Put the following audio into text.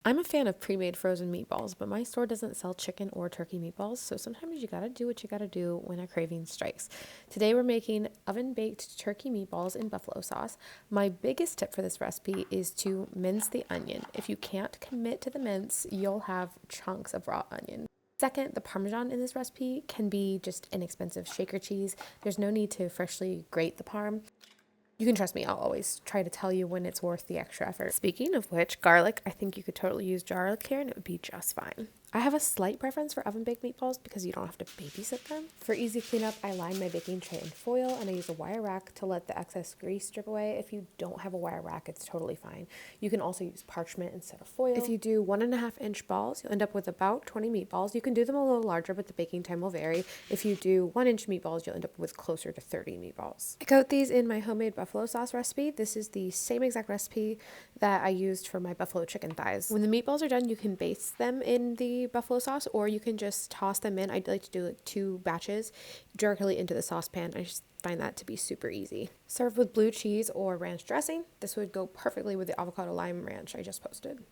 I'm a fan of pre-made frozen meatballs, but my store doesn't sell chicken or turkey meatballs, so sometimes you gotta do what you gotta do when a craving strikes. Today we're making oven-baked turkey meatballs in buffalo sauce. My biggest tip for this recipe is to mince the onion. If you can't commit to the mince, you'll have chunks of raw onion. Second, the Parmesan in this recipe can be just inexpensive shaker cheese. There's no need to freshly grate the parm. You can trust me, I'll always try to tell you when it's worth the extra effort. Speaking of which, garlic, I think you could totally use garlic here and it would be just fine. I have a slight preference for oven baked meatballs because you don't have to babysit them. For easy cleanup, I line my baking tray in foil and I use a wire rack to let the excess grease strip away. If you don't have a wire rack, it's totally fine. You can also use parchment instead of foil. If you do 1.5-inch balls, you'll end up with about 20 meatballs. You can do them a little larger, but the baking time will vary. If you do 1-inch meatballs, you'll end up with closer to 30 meatballs. I coat these in my homemade buffalo sauce recipe. This is the same exact recipe that I used for my buffalo chicken thighs. When the meatballs are done, you can baste them in the buffalo sauce or you can just toss them in. I'd like to do like 2 batches directly into the saucepan. I just find that to be super easy. Serve with blue cheese or ranch dressing. This would go perfectly with the avocado lime ranch I just posted.